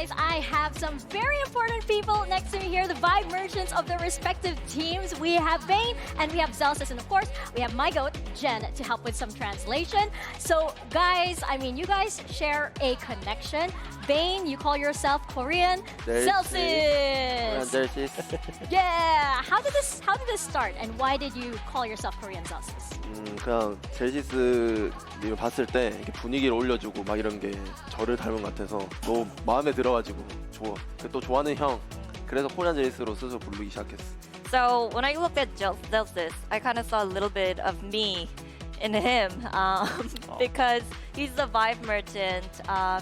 guys, I have some very important people next to me here, the vibe merchants of their respective teams. We have Vane and we have Zelsis, and of course, we have my goat, Jen, to help with some translation. So guys, I mean, you guys share a connection. Vane, you call yourself Korean. Zelsis! Yeah! How did this start, and why did you call yourself Korean Zelsis? 그냥 젤시스님을 봤을 때 이렇게 분위기를 올려주고 막 이런 게 저를 닮은 것 같아서 너무 마음에 들어가지고 좋아. 또 좋아하는 형. 그래서 코리안 젤시스로 스스로 부르기 시작했어. So when I looked at Zelsis, I kind of saw a little bit of me in him because he's the vibe merchant,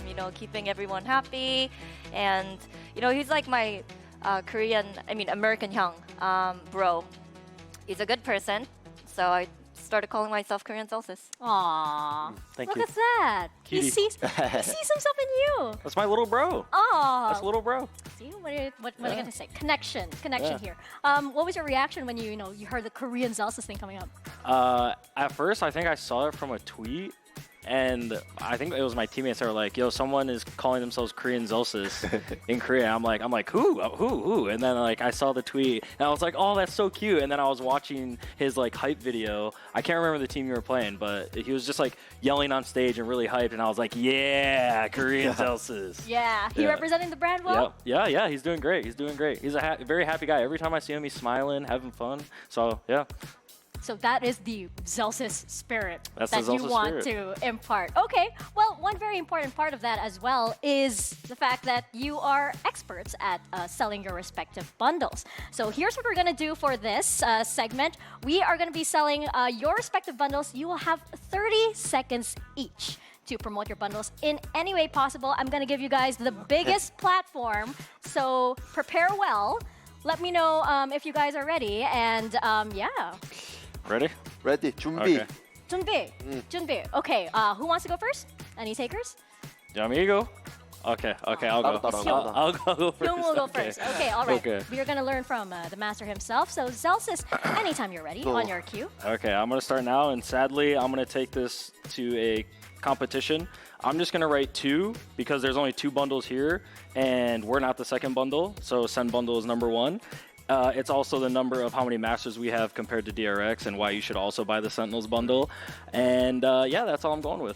you know, keeping everyone happy, and you know, he's like my American hyung, bro. He's a good person, so I started calling myself Korean Zelsis. Aww, Thank look you. at that. He Cutie. sees himself in you. That's my little bro. Aww. That's little bro. See, what am I gonna say? Connection here. What was your reaction when you heard the Korean Zelsis thing coming up? At first, I think I saw it from a tweet, and I think it was my teammates that were like, "Yo, someone is calling themselves Korean Zelsis in Korea." I'm like, who? And then like I saw the tweet, and I was like, "Oh, that's so cute." And then I was watching his like hype video. I can't remember the team you were playing, but he was just like yelling on stage and really hyped, and I was like, "Yeah, Korean Zelsis." Yeah, he representing the brand well. Yeah. He's doing great. He's a very happy guy. Every time I see him, he's smiling, having fun. So yeah. So that is the Zelsis spirit That's that the you Zelsis want spirit. to impart. Okay, well, one very important part of that as well is the fact that you are experts at selling your respective bundles. So here's what we're going to do for this segment. We are going to be selling your respective bundles. You will have 30 seconds each to promote your bundles in any way possible. I'm going to give you guys the biggest platform, so prepare well. Let me know if you guys are ready, and yeah. Ready? Ready, 준비. Okay. 준비. Okay, who wants to go first? Any takers? Do you want me to go? Okay, I'll go. 따로. I'll go first. Hyung will go Okay. first. Okay, all right. Okay. We are going to learn from the master himself. So Zelsis, anytime you're ready, Go. on your cue. Okay, I'm gonna start now, and sadly, I'm gonna take this to a competition. I'm just gonna write 2 because there's only 2 bundles here, and we're not the second bundle, so SEN bundle is number 1. It's also the number of how many masters we have compared to DRX, and why you should also buy the Sentinels bundle. And yeah, that's all I'm going with.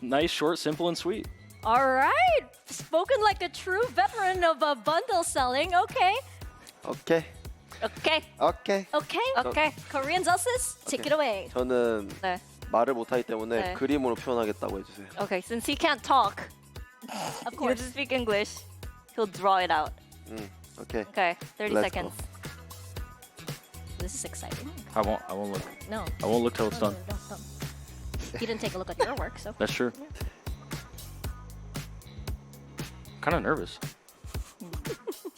Nice, short, simple, and sweet. All right. Spoken like a true veteran of bundle selling. Okay. 오케이. Okay. Okay. Korean Zelsis, take it away. 저는 네. 말을 못하기 때문에 네. 그림으로 표현하겠다고 해주세요. Okay, since he can't talk, Of he course. doesn't speak English, he'll draw it out. 오케이. Okay, 30 Let's seconds. This is exciting. I won't look. No. I won't look till it's done. No. He didn't take a look at your work, so. That's true. Kind of nervous.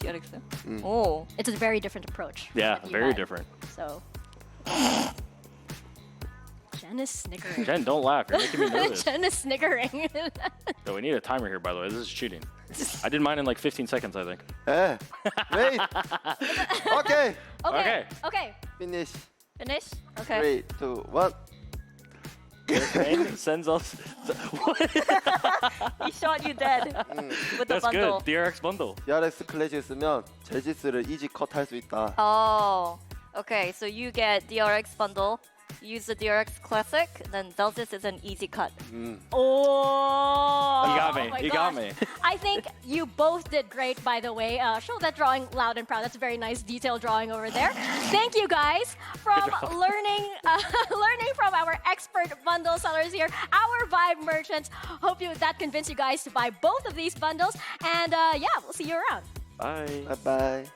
DRX. Oh. It's a very different approach. Yeah, that you very had. different. So. Jen is snickering. Jen, don't laugh. You're making me nervous. Jen is snickering. So we need a timer here, by the way. This is cheating. I did mine in like 15 seconds, I think. 네. Wait. 오케이. Okay. Finish. Finish? Okay. 3, 2, 1. Sends us. He shot you dead with the That's good. bundle. DRX bundle. DRX 클래식 쓰면 젤시스를 이지 컷 할 수 있다. Oh. Okay, so you get DRX bundle. Use the DRX Classic, then Zelsis is an easy cut. Oh, You got me. my You gosh. got me. I think you both did great, by the way. Show that drawing loud and proud. That's a very nice detailed drawing over there. Thank you guys from learning from our expert bundle sellers here, our vibe merchants. Hope that convinced you guys to buy both of these bundles. And yeah, we'll see you around. Bye. 바이바이.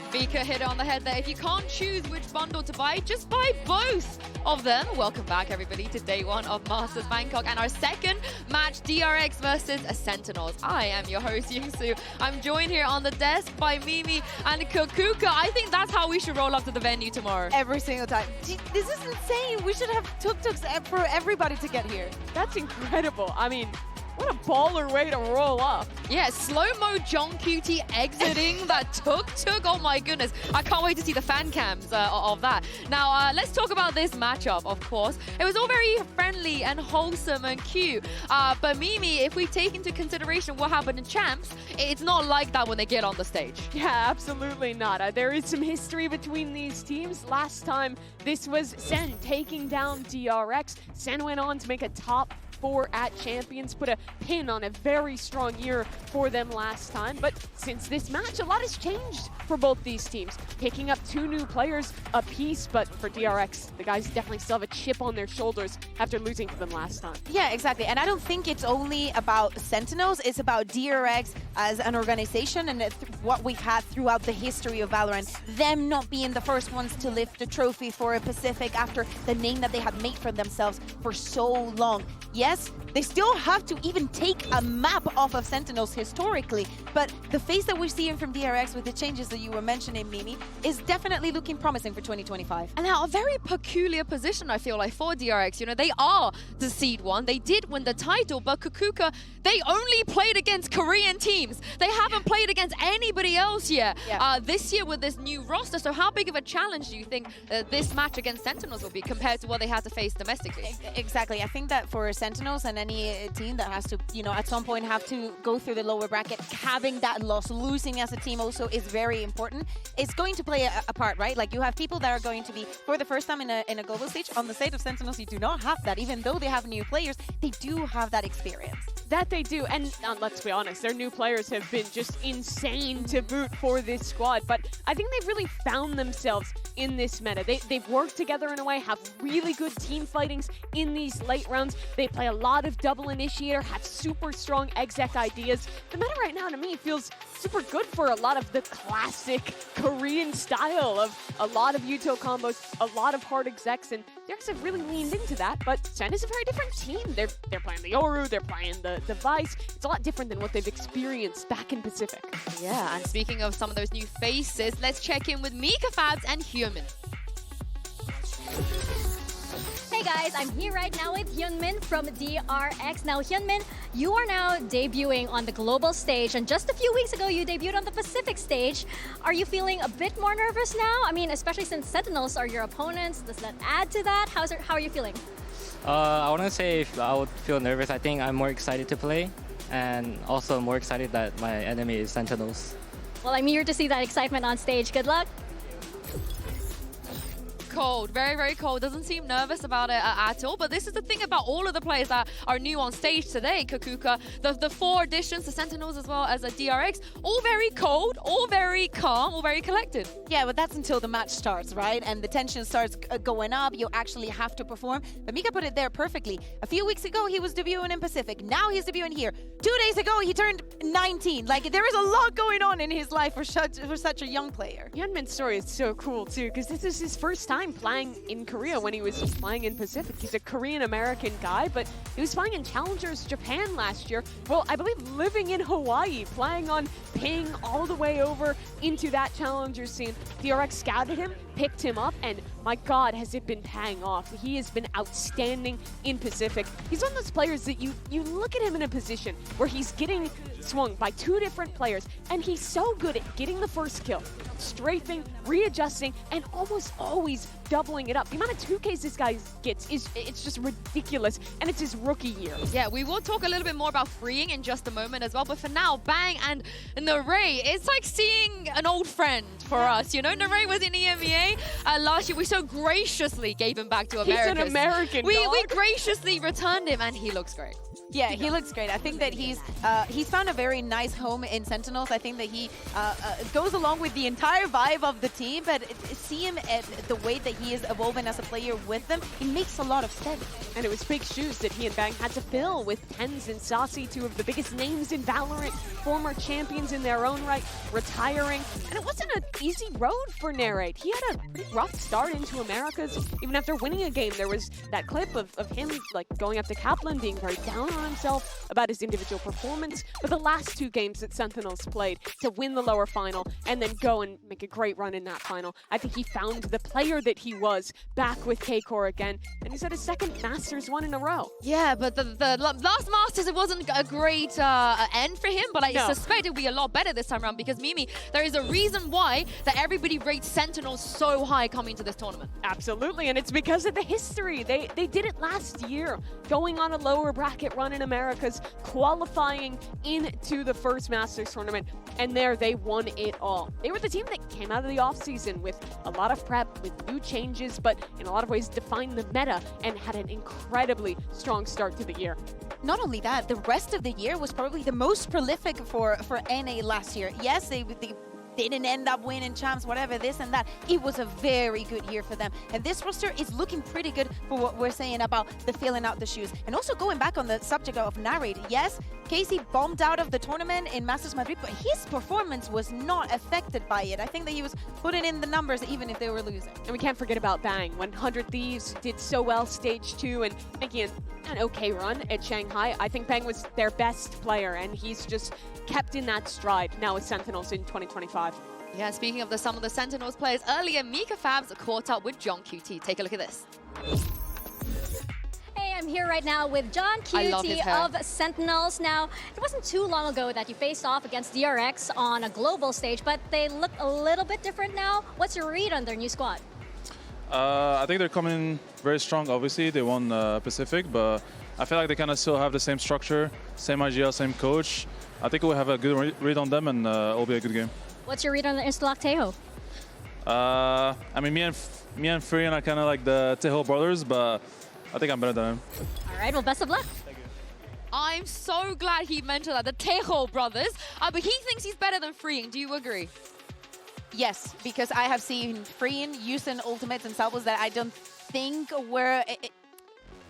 Vika hit it on the head there. If you can't choose which bundle to buy, just buy both of them. Welcome back, everybody, to day 1 of Masters Bangkok and our second match, DRX versus Sentinels. I am your host, Yingsu. I'm joined here on the desk by Mimi and Kokuka. I think that's how we should roll up to the venue tomorrow. Every single time. This is insane. We should have tuk-tuks for everybody to get here. That's incredible. I mean, What a baller way to roll up. Yeah, slow-mo John QT exiting that tuk. Oh my goodness. I can't wait to see the fan cams of that. Now, let's talk about this matchup, of course. It was all very friendly and wholesome and cute. But Mimi, if we take into consideration what happened in Champs, it's not like that when they get on the stage. Yeah, absolutely not. There is some history between these teams. Last time, this was SEN taking down DRX. SEN went on to make a top 4 at Champions, put a pin on a very strong year for them last time. But since this match, a lot has changed for both these teams. Picking up 2 new players apiece, but for DRX, the guys definitely still have a chip on their shoulders after losing to them last time. Yeah, exactly. And I don't think it's only about Sentinels, it's about DRX as an organization and what we've had throughout the history of Valorant. Them not being the first ones to lift a trophy for a Pacific after the name that they have made for themselves for so long. Yes, they still have to even take a map off of Sentinels historically, but the face that we're seeing from DRX with the changes that you were mentioning, Mimi, is definitely looking promising for 2025. And now a very peculiar position, I feel like, for DRX. You know, they are the seed 1. They did win the title, but Kukuka, they only played against Korean teams. They haven't played against anybody else yet this year with this new roster. So how big of a challenge do you think this match against Sentinels will be compared to what they had to face domestically? Exactly. I think that for Sentinels and any team that has to, you know, at some point have to go through the lower bracket, having that loss, losing as a team also is very important. It's going to play a part, right? Like you have people that are going to be, for the first time in a global stage, on the side of Sentinels, you do not have that. Even though they have new players, they do have that experience. That they do, and let's be honest, their new players have been just insane to boot for this squad, but I think they've really found themselves in this meta. They've worked together in a way, have really good team fightings in these late rounds. They play a lot of double initiator, have super strong exec ideas. The meta right now, to me, feels super good for a lot of the classic Korean style of a lot of Yuto combos, a lot of hard execs, and DRX have really leaned into that, but SEN is a very different team. They're playing the Yoru, they're playing the Vice. It's a lot different than what they've experienced back in Pacific. Yeah, and speaking of some of those new faces, let's check in with Mika Fabs and Hyunmin. Hey guys, I'm here right now with Hyunmin from DRX. Now Hyunmin, you are now debuting on the global stage, and just a few weeks ago you debuted on the Pacific stage. Are you feeling a bit more nervous now? I mean, especially since Sentinels are your opponents. Does that add to that? How are you feeling? I want to say if I would feel nervous. I think I'm more excited to play, and also more excited that my enemy is Sentinels. Well, I'm here to see that excitement on stage. Good luck. Cold, very, very cold. Doesn't seem nervous about it at all. But this is the thing about all of the players that are new on stage today. Kukuka, the 4 additions, the Sentinels as well as a DRX, all very cold, all very calm, all very collected. Yeah, but that's until the match starts, right? And the tension starts going up. You actually have to perform. But Mika put it there perfectly. A few weeks ago, he was debuting in Pacific. Now he's debuting here. 2 days ago, he turned 19. Like, there is a lot going on in his life for such a young player. Hyunmin's story is so cool, too, because this is his first time playing in Korea when he was playing in Pacific. He's a Korean-American guy, but he was playing in Challengers Japan last year. Well, I believe living in Hawaii, playing on ping all the way over into that Challengers scene. DRX scouted him, picked him up, and my God, has it been paying off. He has been outstanding in Pacific. He's one of those players that you look at him in a position where he's getting swung by 2 different players, and he's so good at getting the first kill, strafing, readjusting, and almost always doubling it up. The amount of 2Ks this guy gets it's just ridiculous, and it's his rookie year. Yeah, we will talk a little bit more about freeing in just a moment as well, but for now, Bang and Naray, it's like seeing an old friend for us, you know? Naray was in EMEA last year. We so graciously gave him back to America. He's an American we dog. graciously returned him, and he looks great. Yeah, he looks great. I think that he's found a very nice home in Sentinels. I think that he goes along with the entire vibe of the team, but see him at the way that he is evolving as a player with them, it makes a lot of sense. And it was big shoes that he and Bang had to fill with Tens and Saucy, 2 of the biggest names in Valorant, former champions in their own right, retiring. And it wasn't a easy road for Narrate. He had a pretty rough start into Americas. Even after winning a game, there was that clip of him like going up to Kaplan, being very down on himself about his individual performance. But the last 2 games that Sentinels played to win the lower final and then go and make a great run in that final, I think he found the player that he was back with K-Core again. And he's had his second Masters win in a row. Yeah, but the last Masters, it wasn't a great end for him, but I suspect it'll be a lot better this time around because, Mimi, there is a reason why that everybody rates Sentinels so high coming to this tournament. Absolutely, and it's because of the history. They did it last year, going on a lower bracket run in Americas, qualifying into the first Masters tournament, and there they won it all. They were the team that came out of the offseason with a lot of prep, with new changes, but in a lot of ways defined the meta and had an incredibly strong start to the year. Not only that, the rest of the year was probably the most prolific for NA last year. Yes, they didn't end up winning champs, whatever, this and that. It was a very good year for them. And this roster is looking pretty good for what we're saying about the filling out the shoes. And also going back on the subject of Narrate, yes, Casey bombed out of the tournament in Masters Madrid, but his performance was not affected by it. I think that he was putting in the numbers even if they were losing. And we can't forget about Bang. 100 Thieves did so well stage 2 and making an okay run at Shanghai. I think Bang was their best player, and he's just kept in that stride now with Sentinels in 2025. Yeah, speaking of some of the Sentinels players, earlier Mika Fabs caught up with John QT. Take a look at this. Hey, I'm here right now with John QT of Sentinels. Now, it wasn't too long ago that you faced off against DRX on a global stage, but they look a little bit different now. What's your read on their new squad? I think they're coming in very strong. Obviously, they won Pacific, but I feel like they kind of still have the same structure, same IGL, same coach. I think we'll have a good read on them, and it'll be a good game. What's your read on the Instalock Tejo? I mean, me and Freyan are kind of like the Tejo brothers, but I think I'm better than him. All right, well, best of luck. Thank you. I'm so glad he mentioned that, the Tejo brothers, but he thinks he's better than Freeing. Do you agree? Yes, because I have seen Freeing using ultimates and salvos that I don't think were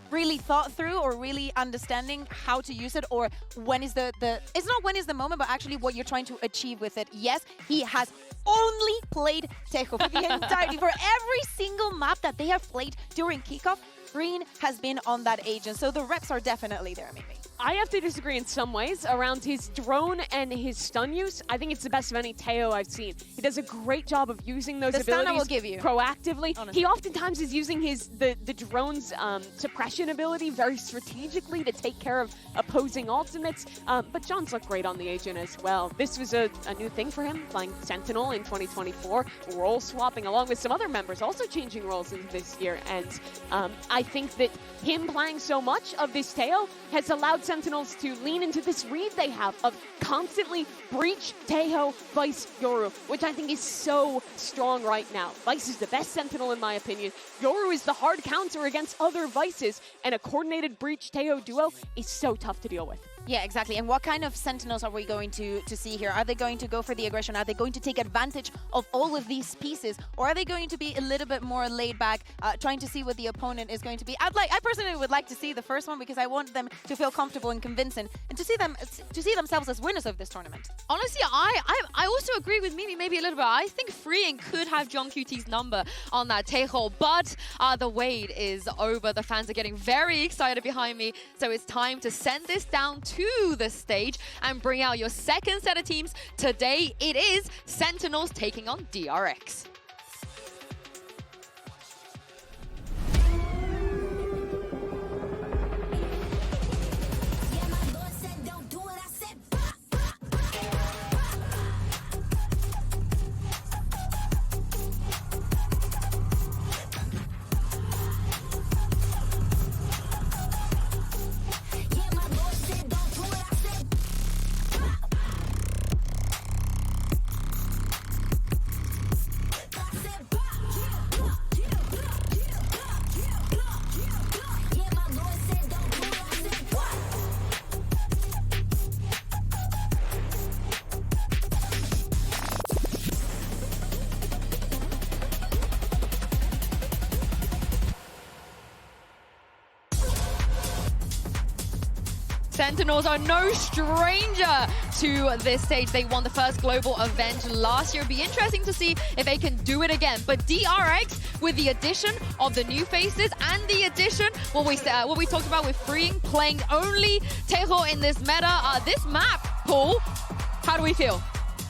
really thought through or really understanding how to use it, or when is the it's not when is the moment, but actually what you're trying to achieve with it. Yes, he has only played Tejo for the entirety, for every single map that they have played during kickoff. Green has been on that agent, so the reps are definitely there, maybe. I have to disagree in some ways around his drone and his stun use. I think it's the best of any Tejo I've seen. He does a great job of using those abilities stun I will give you. Proactively. Honestly. He oftentimes is using the drone's suppression ability very strategically to take care of opposing ultimates. But John's looked great on the agent as well. This was a new thing for him, playing Sentinel in 2024, role swapping along with some other members, also changing roles into this year. And I think that him playing so much of this Tejo has allowed Sentinels to lean into this read they have of constantly breach Tejo, Vice, Yoru, which I think is so strong right now. Vice is the best Sentinel in my opinion. Yoru is the hard counter against other Vices, and a coordinated breach Tejo duo is so tough to deal with. Yeah, exactly. And what kind of Sentinels are we going to see here? Are they going to go for the aggression? Are they going to take advantage of all of these pieces? Or are they going to be a little bit more laid back, trying to see what the opponent is going to be? I personally would like to see the first one because I want them to feel comfortable and convincing and to see themselves as winners of this tournament. Honestly, I also agree with Mimi maybe a little bit. I think Freeing could have John QT's number on that Tejo, but the wait is over. The fans are getting very excited behind me, so it's time to send this down to the stage and bring out your second set of teams. Today it is Sentinels taking on DRX. Sentinels are no stranger to this stage. They won the first global event last year. It'd be interesting to see if they can do it again. But DRX, with the addition of the new faces and the addition, what we talked about with freeing, playing only Tejo in this meta, this map, Paul, how do we feel?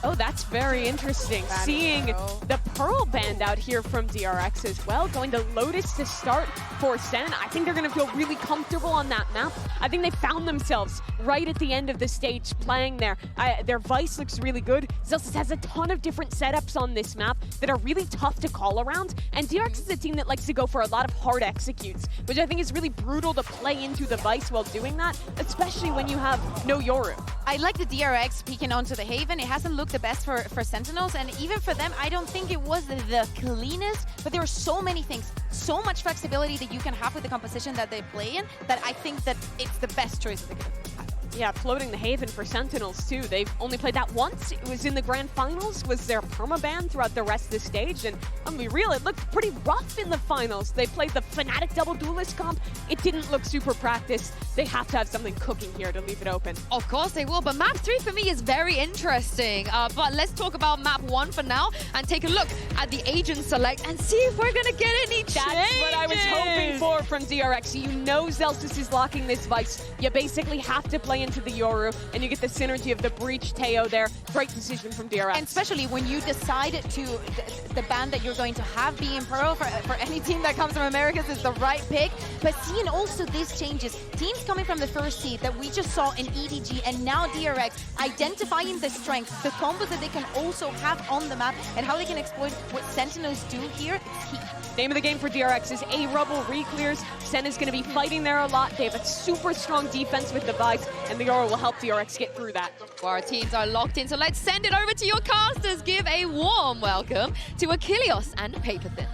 Oh, that's very interesting. Seeing the Pearl band out here from DRX as well, going to Lotus to start for SEN. I think they're going to feel really comfortable on that map. I think they found themselves right at the end of the stage playing there. Their Vice looks really good. Zelsis has a ton of different setups on this map that are really tough to call around. And DRX is a team that likes to go for a lot of hard executes, which I think is really brutal to play into the Vice while doing that, especially when you have no Yoru. I like the DRX peeking onto the Haven. It hasn't looked the best for Sentinels, and even for them, I don't think it was the cleanest, but there are so many things, so much flexibility that you can have with the composition that they play in, that I think that it's the best choice they could have had. Yeah, floating the Haven for Sentinels too. They've only played that once. It was in the grand finals, was their permaban throughout the rest of the stage, and I'm gonna be real, it looked pretty rough in the finals. They played the Fnatic double duelist comp. It didn't look super practiced. They have to have something cooking here to leave it open. Of course they will, but map 3 for me is very interesting. But let's talk about map 1 for now and take a look at the agent select and see if we're gonna get any changes. That's what I was hoping for from DRX. You know Zelsis is locking this Vice. You basically have to play into the Yoru, and you get the synergy of the Breach Teo there. Great decision from DRX. And especially when you decide to, the band that you're going to have be in Pearl for any team that comes from Americas is the right pick. But seeing also these changes, teams coming from the first seed that we just saw in EDG and now DRX, identifying the strengths, the combos that they can also have on the map, and how they can exploit what Sentinels do here, it's key. Name of the game for DRX is A Rubble reclears. Sen is going to be fighting there a lot. They have a super strong defense with the Vice, and the Yoru will help DRX get through that. Well, our teams are locked in, so let's send it over to your casters. Give a warm welcome to Achilleos and Paperthin.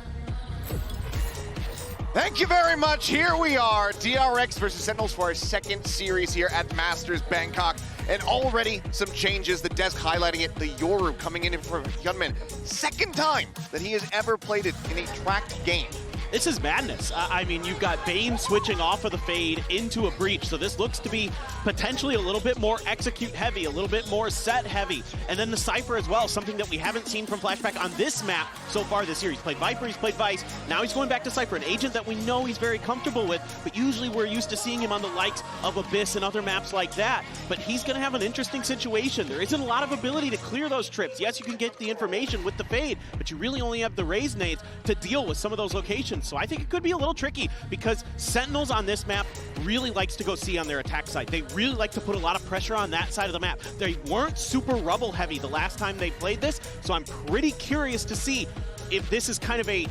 Thank you very much. Here we are, DRX versus Sentinels for our second series here at Masters Bangkok. And already some changes, the desk highlighting it, the Yoru coming in for Hyunmin. Second time that he has ever played it in a tracked game. This is madness. I mean, you've got Bane switching off of the Fade into a Breach, so this looks to be potentially a little bit more execute heavy, a little bit more set heavy. And then the Cypher as well, something that we haven't seen from Flashback on this map so far this year. He's played Viper, he's played Vice, now he's going back to Cypher, an agent that we know he's very comfortable with, but usually we're used to seeing him on the likes of Abyss and other maps like that. But he's going to have an interesting situation. There isn't a lot of ability to clear those trips. Yes, you can get the information with the Fade, but you really only have the Raze nades to deal with some of those locations. So I think it could be a little tricky because Sentinels on this map really likes to go C on their attack side. They really like to put a lot of pressure on that side of the map. They weren't super rubble heavy the last time they played this, so I'm pretty curious to see if this is kind of a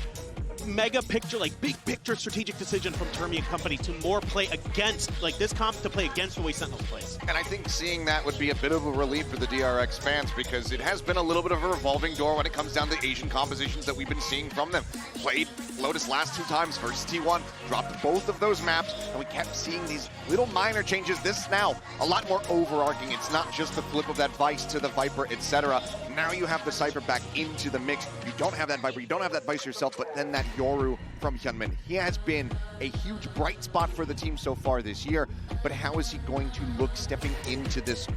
mega picture, like big picture strategic decision from Termi and company to more play against, like this comp to play against the way Sentinels plays. And I think seeing that would be a bit of a relief for the DRX fans because it has been a little bit of a revolving door when it comes down to Asian compositions that we've been seeing from them. Played Lotus last 2 times versus T1, dropped both of those maps, and we kept seeing these little minor changes. This now a lot more overarching. It's not just the flip of that Vice to the Viper, etc. Now you have the Cypher back into the mix. You don't have that Viper, you don't have that Vice yourself, but then that Yoru from Hyunmin. He has been a huge bright spot for the team so far this year, but how is he going to look stepping into this,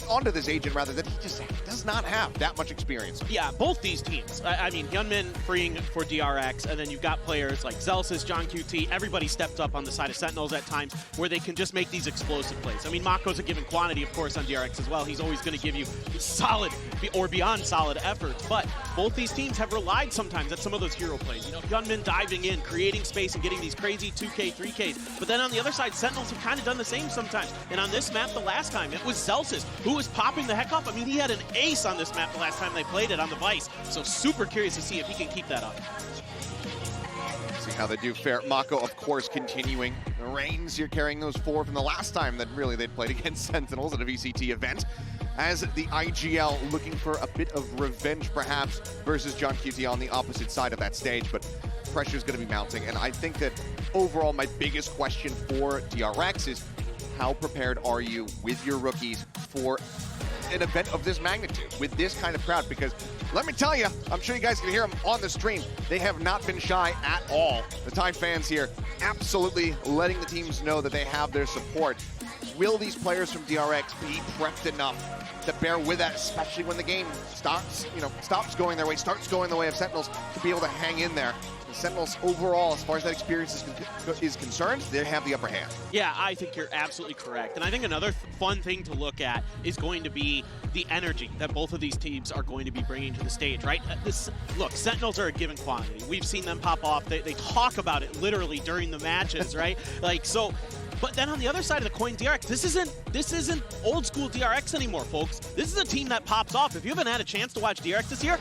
onto this agent rather, that he just does not have that much experience? Yeah, both these teams. I mean, Hyunmin freeing for DRX, and then you've got players like Zelsis, John QT, everybody stepped up on the side of Sentinels at times where they can just make these explosive plays. I mean, Mako's a given quantity, of course, on DRX as well. He's always going to give you solid or beyond solid efforts, but both these teams have relied sometimes at some of those hero plays. You know, Hyunmin diving in, creating space, and getting these crazy 2K, 3Ks. But then on the other side, Sentinels have kind of done the same sometimes. And on this map the last time, it was Zelsis who was popping the heck off. I mean, he had an ace on this map the last time they played it on the Vice. So super curious to see if he can keep that up. See how they do fare. Mako, of course, continuing. The Reigns here carrying those 4 from the last time that really they'd played against Sentinels at a VCT event. As the IGL looking for a bit of revenge, perhaps, versus John QT on the opposite side of that stage. But pressure's going to be mounting. And I think that overall, my biggest question for DRX is how prepared are you with your rookies for an event of this magnitude with this kind of crowd? Because let me tell you, I'm sure you guys can hear them on the stream. They have not been shy at all. The Tide fans here absolutely letting the teams know that they have their support. Will these players from DRX be prepped enough to bear with that, especially when the game stops going their way, starts going the way of Sentinels, to be able to hang in there? The Sentinels overall, as far as that experience is concerned, they have the upper hand. Yeah, I think you're absolutely correct. And I think another fun thing to look at is going to be the energy that both of these teams are going to be bringing to the stage, right? Look, Sentinels are a given quantity. We've seen them pop off. They talk about it literally during the matches, right? But then on the other side of the coin, DRX, this isn't old school DRX anymore, folks. This is a team that pops off. If you haven't had a chance to watch DRX this year,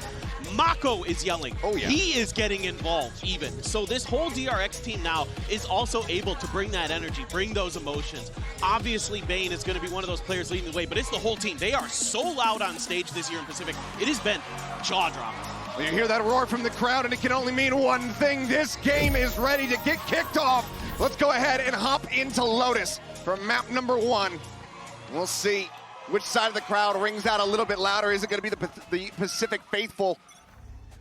Mako is yelling. Oh, yeah. He is getting involved even. So this whole DRX team now is also able to bring that energy, bring those emotions. Obviously, Bane is going to be one of those players leading the way, but it's the whole team. They are so loud on stage this year in Pacific. It has been jaw-dropping. Well, you hear that roar from the crowd, and it can only mean one thing. This game is ready to get kicked off. Let's go ahead and hop into Lotus from map number 1. We'll see which side of the crowd rings out a little bit louder. Is it going to be the Pacific faithful,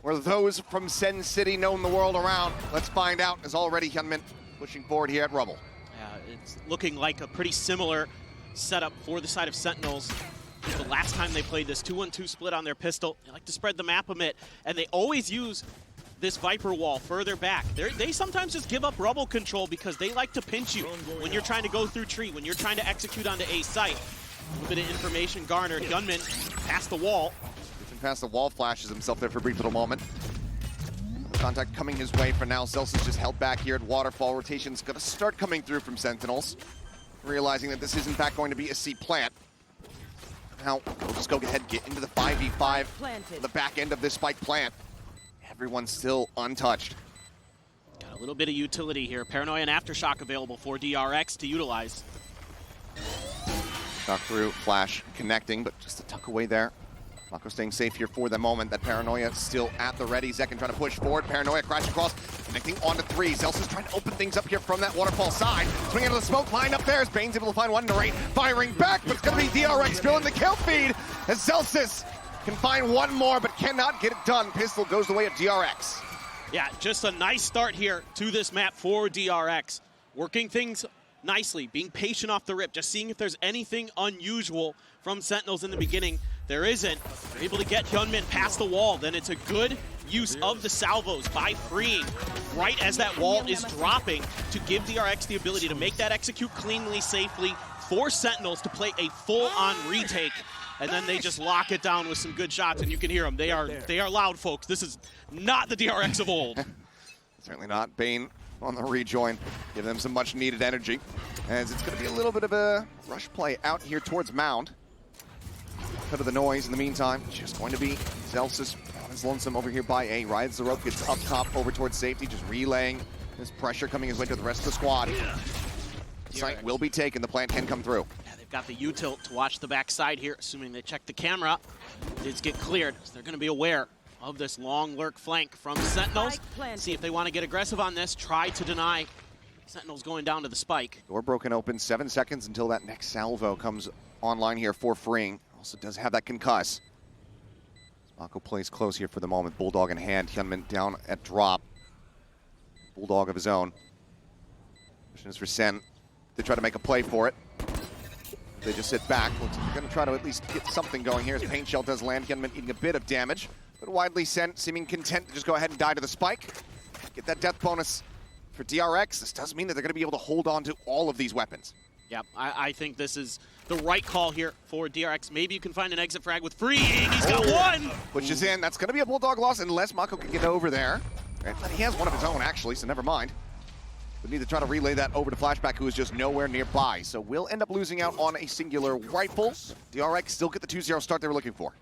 or those from SEN City known the world around? Let's find out, as already Hyunmin pushing forward here at Rubble. Yeah, it's looking like a pretty similar setup for the side of Sentinels. The last time they played this 2-1-2 split on their pistol, they like to spread the map a bit, and they always use this Viper wall further back. They sometimes just give up rubble control because they like to pinch you when you're trying to go through tree, when you're trying to execute onto a site. A little bit of information garnered. Hyunmin past the wall. Past the wall, flashes himself there for a brief little moment. Contact coming his way for now. Celsius just held back here at Waterfall. Rotation's going to start coming through from Sentinels, realizing that this is in fact going to be a C plant. Now, we'll just go ahead and get into the 5v5, the back end of this spike plant. Everyone's still untouched. Got a little bit of utility here. Paranoia and Aftershock available for DRX to utilize. Shock through, flash connecting, but just a tuck away there. Mako staying safe here for the moment. That Paranoia still at the ready. Zekin trying to push forward. Paranoia crash across, connecting onto 3. Celsius trying to open things up here from that waterfall side. Swinging into the smoke line up there as Bane's able to find one to right. Firing back, but it's going to be DRX filling the kill feed as Celsius can find one more, but cannot get it done. Pistol goes the way of DRX. Yeah, just a nice start here to this map for DRX. Working things nicely, being patient off the rip, just seeing if there's anything unusual from Sentinels in the beginning. There isn't. They're able to get Hyunmin past the wall. Then it's a good use of the salvos by freeing right as that wall is dropping to give DRX the ability to make that execute cleanly, safely, for Sentinels to play a full-on retake. And then they just lock it down with some good shots, and you can hear them. They are loud, folks. This is not the DRX of old. Certainly not. Bane on the rejoin, giving them some much-needed energy, as it's going to be a little bit of a rush play out here towards Mound. Cut of the noise in the meantime, just going to be Celsius on his lonesome over here by A. Rides the rope, gets up top over towards safety, just relaying this pressure coming his way to the rest of the squad. Site will be taken, the plant can come through. Yeah, they've got the U-tilt to watch the backside here, assuming they check the camera. It's get cleared, so they're going to be aware of this long lurk flank from Sentinels. See if they want to get aggressive on this, try to deny Sentinels going down to the spike. Door broken open, 7 seconds until that next salvo comes online here for freeing. Also does have that concuss. Mako plays close here for the moment. Bulldog in hand. Hyunmin down at drop. Bulldog of his own. Question is for Sen to try to make a play for it. They just sit back. Looks like they're going to try to at least get something going here as Pain Shell does land. Hyunmin eating a bit of damage, but widely Sen seeming content to just go ahead and die to the spike. Get that death bonus for DRX. This does mean that they're going to be able to hold on to all of these weapons. Yep, I think this is the right call here for DRX. Maybe you can find an exit frag with freeing. He's got one! Pushes in. That's going to be a Bulldog loss unless Mako can get over there. But he has one of his own, actually, so never mind. We need to try to relay that over to Flashback, who is just nowhere nearby. So we'll end up losing out on a singular rifle. DRX still get the 2-0 start they were looking for.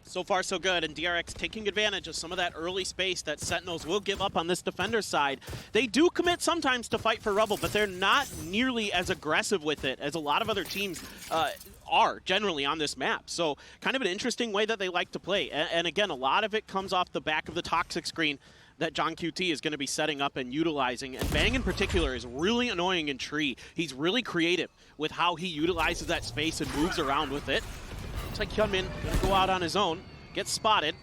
So far, so good, and DRX taking advantage of some of that early space that Sentinels will give up on this defender side. They do commit sometimes to fight for rubble, but they're not nearly as aggressive with it as a lot of other teams are generally on this map. So kind of an interesting way that they like to play. And again, a lot of it comes off the back of the toxic screen that John QT is going to be setting up and utilizing. And Bang in particular is really annoying in Tree. He's really creative with how he utilizes that space and moves around with it. Looks like Hyunmin going to go out on his own, gets spotted.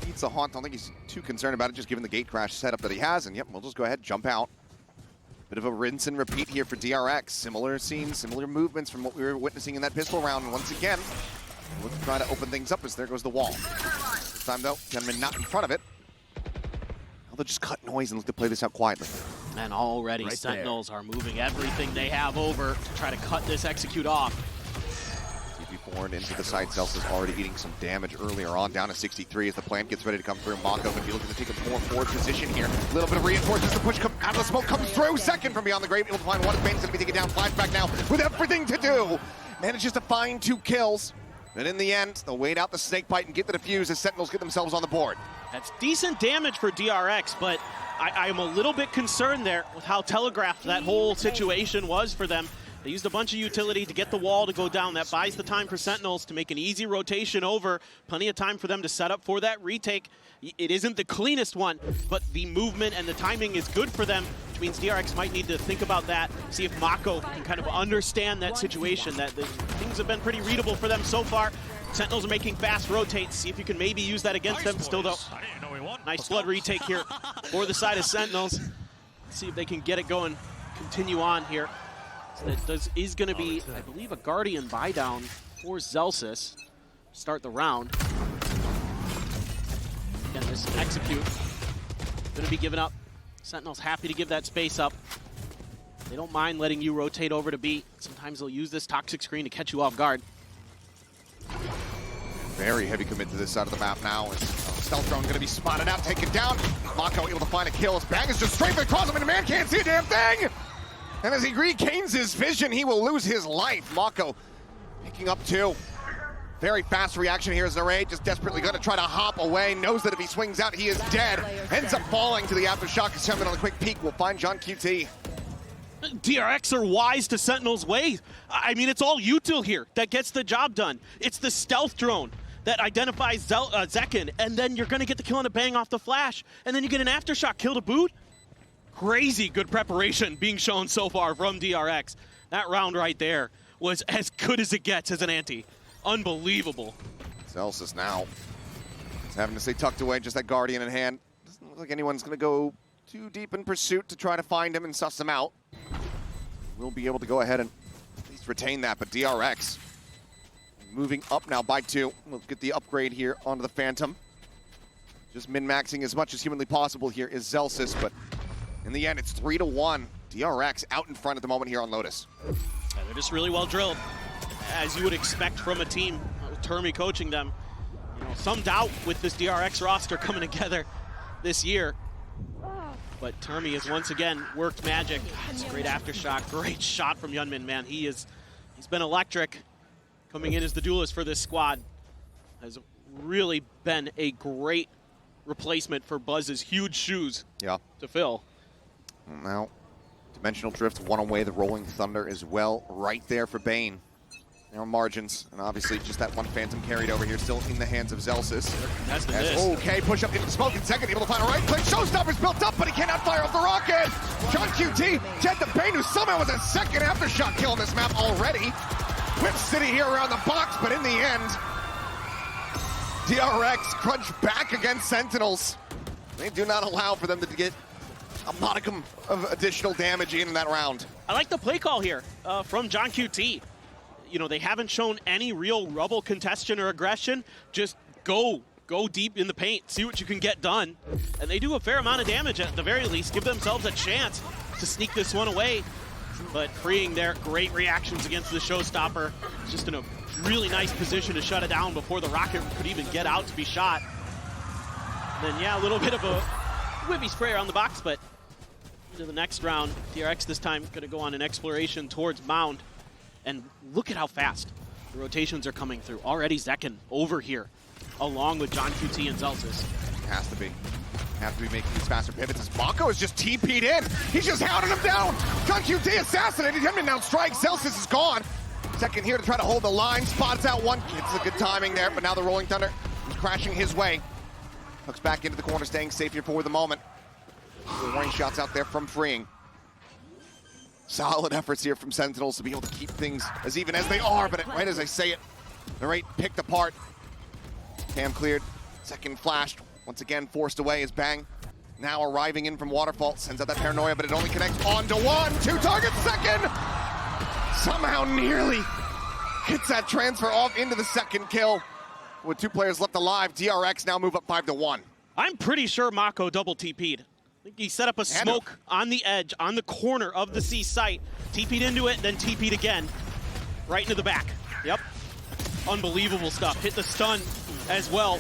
Eats a haunt. I don't think he's too concerned about it, just given the gate crash setup that he has. And yep, we'll just go ahead and jump out. Bit of a rinse and repeat here for DRX. Similar scenes, similar movements from what we were witnessing in that pistol round. And once again, look to try to open things up as there goes the wall. This time though, gentlemen not in front of it. Now they'll just cut noise and look to play this out quietly. And already Sentinels are moving everything they have over to try to cut this execute off. CP4 into the side. Zelsa's already eating some damage earlier on, down to 63 as the plant gets ready to come through. Mako going to be looking to take a more forward position here. A little bit of reinforcements. The push out of the smoke comes through. Second from beyond the grave. Able to find one. Bane's going to be taken down. Flashback now with everything to do. Manages to find 2 kills. But in the end, they'll wait out the snake bite and get the defuse as Sentinels get themselves on the board. That's decent damage for DRX, but I'm a little bit concerned there with how telegraphed that whole situation was for them. They used a bunch of utility to get the wall to go down. That buys the time for Sentinels to make an easy rotation over. Plenty of time for them to set up for that retake. It isn't the cleanest one, but the movement and the timing is good for them, which means DRX might need to think about that, see if Mako can kind of understand that situation. That things have been pretty readable for them so far. Sentinels are making fast rotates. See if you can maybe use that against them. Still though, nice flood retake here for the side of Sentinels. Let's see if they can get it going, continue on here. So that is going to be, I believe, a Guardian buy down for Zelsis. Start the round. Again, this execute going to be given up. Sentinel's happy to give that space up. They don't mind letting you rotate over to B. Sometimes they'll use this toxic screen to catch you off guard. Very heavy commit to this side of the map now. Stealth drone going to be spotted out, taken down. Mako able to find a kill. His bang is just straight across him, and the man can't see a damn thing! And as he regains his vision, he will lose his life. Mako picking up 2. Very fast reaction here as Zaray just desperately going to try to hop away. Knows that if he swings out, he is dead. Ends up falling to the aftershock. Is coming on a quick peek. We'll find John QT. DRX are wise to Sentinel's way. I mean, it's all util here that gets the job done. It's the stealth drone that identifies Zekin, and then you're going to get the kill on a bang off the flash, and then you get an aftershock kill to boot. Crazy good preparation being shown so far from DRX. That round right there was as good as it gets as an ante. Unbelievable. Zelsis now is having to stay tucked away, just that Guardian in hand. Doesn't look like anyone's going to go too deep in pursuit to try to find him and suss him out. We'll be able to go ahead and at least retain that, but DRX moving up now by 2. We'll get the upgrade here onto the Phantom. Just min-maxing as much as humanly possible here is Zelsis, but in the end, it's 3-1. DRX out in front at the moment here on Lotus. Yeah, they're just really well drilled, as you would expect from a team with Termi coaching them. You know, some doubt with this DRX roster coming together this year, but Termi has once again worked magic. It's a great aftershock, great shot from Yunmin, man. He's been electric coming in as the duelist for this squad. Has really been a great replacement for Buzz's huge shoes to fill. Now, Dimensional Drift one away, the Rolling Thunder as well, right there for Bane. Now margins, and obviously just that one Phantom carried over here, still in the hands of Zelsis. Okay, push up into the smoke in second, able to find a right click. Showstopper's built up, but he cannot fire off the rocket. John QT, dead to Bane, who somehow was a second aftershock kill on this map already. Whip City here around the box, but in the end, DRX crunch back against Sentinels. They do not allow for them to get a modicum of additional damage in that round. I like the play call here from John QT. You know, they haven't shown any real rubble congestion or aggression. Just go deep in the paint, see what you can get done. And they do a fair amount of damage at the very least, give themselves a chance to sneak this one away. But freeing their great reactions against the showstopper, just in a really nice position to shut it down before the rocket could even get out to be shot. And then, yeah, a little bit of a whippy spray around the box, but into the next round, DRX this time going to go on an exploration towards Mound. And look at how fast the rotations are coming through. Already Zekin over here, along with John QT and Zelsis. Has to be. Have to be making these faster pivots as Mako is just TP'd in. He's just hounding him down. John QT assassinated him and now strike. Zelsis is gone. Second here to try to hold the line. Spots out one. It's a good timing there, but now the Rolling Thunder is crashing his way. Hooks back into the corner, staying safe here for the moment. The warning shots out there from Freeing. Solid efforts here from Sentinels to be able to keep things as even as they are, but right as I say it, the rate picked apart. Cam cleared, second flashed, once again forced away as Bang now arriving in from Waterfall, sends out that paranoia, but it only connects onto one. 2 targets, second! Somehow nearly hits that transfer off into the second kill. With 2 players left alive, DRX now move up 5-1. I'm pretty sure Mako double TP'd. I think he set up a smoke on the edge, on the corner of the C site, TP'd into it, then TP'd again, right into the back. Yep. Unbelievable stuff. Hit the stun as well.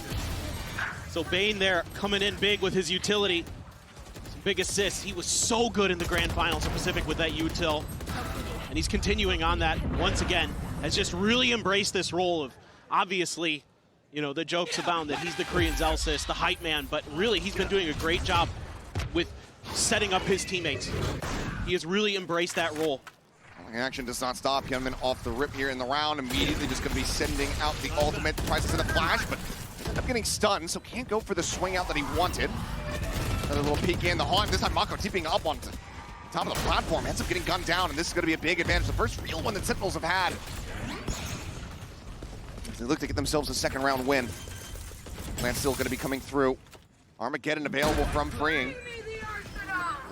So Bane there coming in big with his utility. Some big assists. He was so good in the grand finals of Pacific with that util. And he's continuing on that once again. Has just really embraced this role of, obviously, you know, the jokes abound that he's the Korean Zelsis, the hype man, but really he's been doing a great job with setting up his teammates. He has really embraced that role. Action does not stop. Hyunmin off the rip here in the round. Immediately just going to be sending out the ultimate. Tries to send a flash, but ends up getting stunned, so can't go for the swing out that he wanted. Another little peek in the haunt. This time Mako TPing up on top of the platform. Ends up getting gunned down, and this is going to be a big advantage. The first real one that Sentinels have had. They look to get themselves a second round win. Plan's still going to be coming through. Armageddon available from Freeing.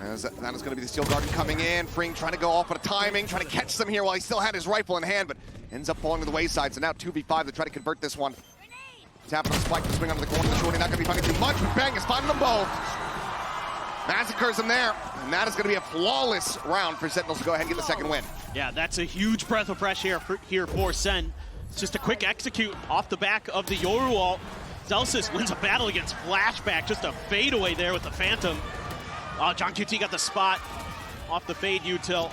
As that is going to be the Steel Garden coming in. Freeing trying to go off on a timing, trying to catch them here while he still had his rifle in hand, but ends up falling to the wayside. So now 2v5 to try to convert this one. Tapping on the spike to swing onto the corner. The shorty not going to be finding too much, but Bang is finding them both. Massacres them there, and that is going to be a flawless round for Sentinels to go ahead and get the second win. Yeah, that's a huge breath of fresh air here for Sen. It's just a quick execute off the back of the Yoru ult. Zelsis wins a battle against Flashback, just a fadeaway there with the Phantom. Oh, John QT got the spot off the fade util.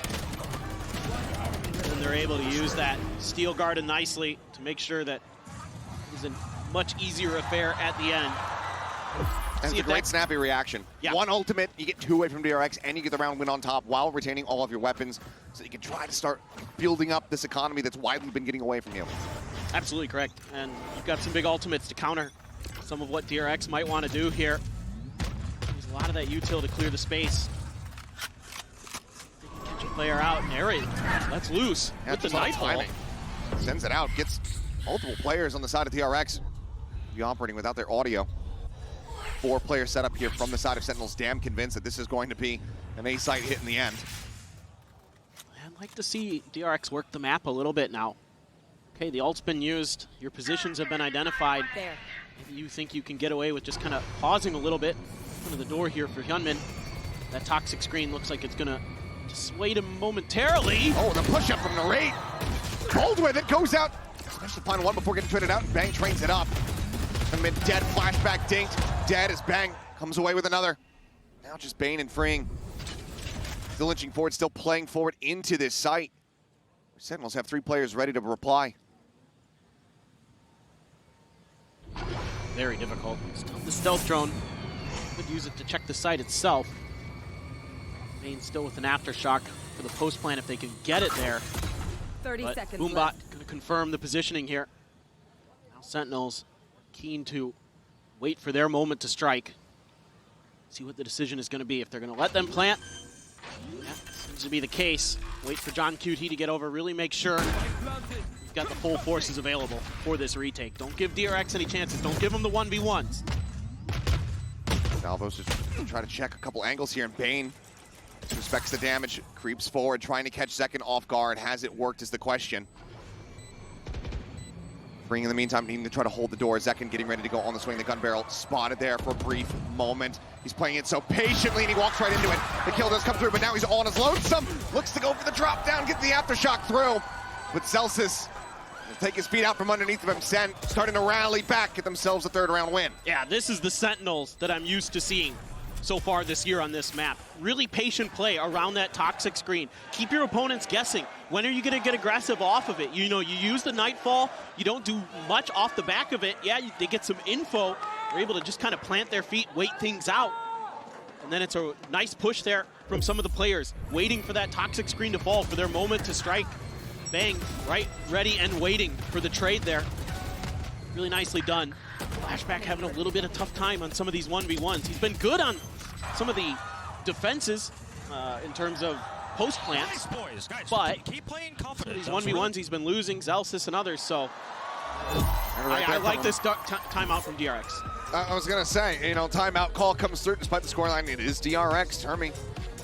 And they're able to use that Steel Garden nicely to make sure that it's a much easier affair at the end. And it's a great snappy reaction. Yeah. One ultimate, you get 2 away from DRX, and you get the round win on top while retaining all of your weapons, so you can try to start building up this economy that's widely been getting away from you. Absolutely correct. And you've got some big ultimates to counter some of what DRX might want to do here. There's a lot of that util to clear the space. They can catch a player out, and Aaron lets loose with the nightfall. Sends it out, gets multiple players on the side of DRX. Be operating without their audio. 4-player setup here from the side of Sentinels. Damn convinced that this is going to be an A-site hit in the end. I'd like to see DRX work the map a little bit now. Okay, the ult's been used. Your positions have been identified. There. Maybe you think you can get away with just kind of pausing a little bit. Under the door here for Hyunmin. That toxic screen looks like it's going to dissuade him momentarily. Oh, the push-up from Narrate. Bold with it, goes out. Especially the final one before getting traded out. Bang trains it up. Hyunmin dead, Flashback dinked. Dead as Bang comes away with another. Now just Bane and Freeing. Still inching forward, still playing forward into this site. Sentinels have 3 players ready to reply. Very difficult. The stealth drone. Could use it to check the site itself. Bane still with an aftershock for the post plan if they can get it there. 30 seconds Boombot left. going to confirm the positioning here. Now Sentinels keen to wait for their moment to strike. See what the decision is going to be. If they're going to let them plant, that seems to be the case. Wait for John QT to get over. Really make sure you've got the full forces available for this retake. Don't give DRX any chances. Don't give them the 1v1s. Salvo's just trying to check a couple angles here, and Bane respects the damage, creeps forward, trying to catch second off guard. Has it worked is the question. Freeing in the meantime, needing to try to hold the door. Zekin getting ready to go on the swing. The gun barrel spotted there for a brief moment. He's playing it so patiently, and he walks right into it. The kill does come through, but now he's on his lonesome. Looks to go for the drop down, get the aftershock through. But Zelsis will take his feet out from underneath of him. Sen starting to rally back, get themselves a 3rd round win. Yeah, this is the Sentinels that I'm used to seeing so far this year on this map. Really patient play around that toxic screen. Keep your opponents guessing. When are you going to get aggressive off of it? You know, you use the Nightfall. You don't do much off the back of it. Yeah, they get some info. They're able to just kind of plant their feet, wait things out. And then it's a nice push there from some of the players, waiting for that toxic screen to fall, for their moment to strike. Bang, right, ready and waiting for the trade there. Really nicely done. Flashback having a little bit of tough time on some of these 1v1s. He's been good on some of the defenses in terms of post plants, but keep playing some of these 1v1s he's been losing, Zelsis and others, so I like this timeout from DRX. I was going to say, timeout call comes through despite the scoreline. It is DRX. Termi